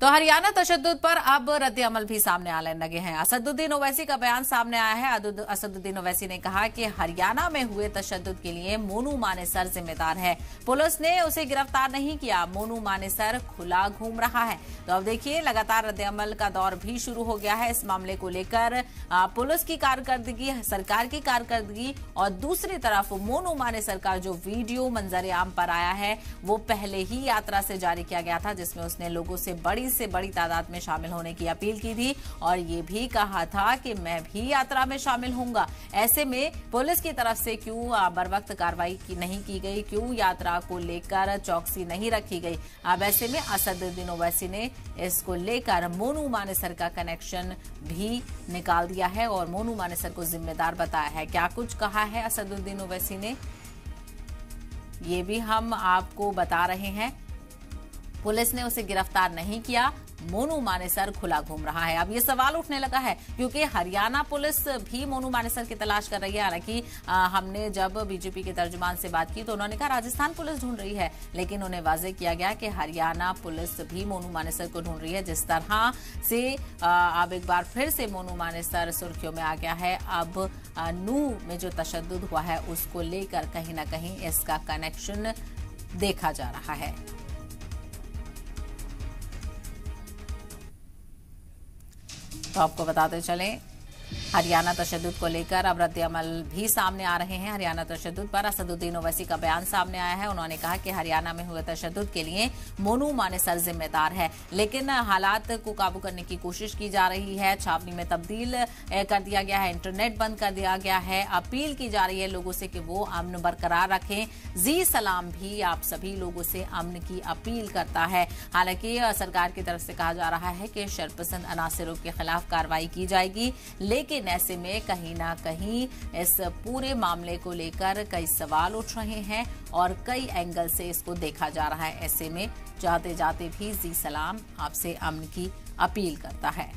तो हरियाणा तशद्दुद पर अब रद्द-ए-अमल भी सामने आने लगे हैं। असदुद्दीन ओवैसी का बयान सामने आया है। असदुद्दीन ओवैसी ने कहा कि हरियाणा में हुए तशद्दुद के लिए मोनू मानेसर जिम्मेदार है। पुलिस ने उसे गिरफ्तार नहीं किया। मोनू मानेसर खुला घूम रहा है। तो अब देखिए, लगातार रद्द-ए-अमल का दौर भी शुरू हो गया है। इस मामले को लेकर पुलिस की कारकर्दगी, सरकार की कारकर्दगी और दूसरी तरफ मोनू मानेसर का जो वीडियो मंजर-ए-आम पर आया है वो पहले ही यात्रा से जारी किया गया था, जिसमें उसने लोगों से बड़ी तादाद में शामिल होने की अपील की थी और ये भी कहा था कि मैं भी यात्रा में शामिल होऊंगा। ऐसे में पुलिस की तरफ से क्यों बरवक्त कार्रवाई नहीं की गई, क्यों यात्रा को लेकर चौकसी नहीं रखी गई। अब ऐसे में असदुद्दीन ओवैसी ने इसको लेकर मोनू मानेसर का कनेक्शन भी निकाल दिया है और मोनू मानेसर को जिम्मेदार बताया है। क्या कुछ कहा है असदुद्दीन ओवैसी ने, ये भी हम आपको बता रहे हैं। पुलिस ने उसे गिरफ्तार नहीं किया, मोनू मानेसर खुला घूम रहा है। अब ये सवाल उठने लगा है क्योंकि हरियाणा पुलिस भी मोनू मानेसर की तलाश कर रही है। हालांकि हमने जब बीजेपी के तर्जुमान से बात की तो उन्होंने कहा राजस्थान पुलिस ढूंढ रही है, लेकिन उन्हें वाजे किया गया कि हरियाणा पुलिस भी मोनू मानेसर को ढूंढ रही है। जिस तरह से अब एक बार फिर से मोनू मानेसर सुर्खियों में आ गया है। अब नूह में जो तशद्दुद हुआ है उसको लेकर कहीं ना कहीं इसका कनेक्शन देखा जा रहा है। तो आपको बताते चलें, हरियाणा तशद्दुद को लेकर अब रद्द-ए-अमल भी सामने आ रहे हैं। हरियाणा तशद्दुद पर असदुद्दीन ओवैसी का बयान सामने आया है। उन्होंने कहा कि हरियाणा में हुए तशद्दुद के लिए मोनू मानेसर जिम्मेदार है, लेकिन हालात को काबू करने की कोशिश की जा रही है। छावनी में तब्दील कर दिया गया है, इंटरनेट बंद कर दिया गया है। अपील की जा रही है लोगों से कि वो अमन बरकरार रखें। जी सलाम भी आप सभी लोगों से अमन की अपील करता है। हालांकि सरकार की तरफ से कहा जा रहा है कि शरपसंद अनासरों के खिलाफ कार्रवाई की जाएगी, लेकिन ऐसे में कहीं ना कहीं इस पूरे मामले को लेकर कई सवाल उठ रहे हैं और कई एंगल से इसको देखा जा रहा है। ऐसे में जाते जाते भी जी सलाम आपसे अमन की अपील करता है।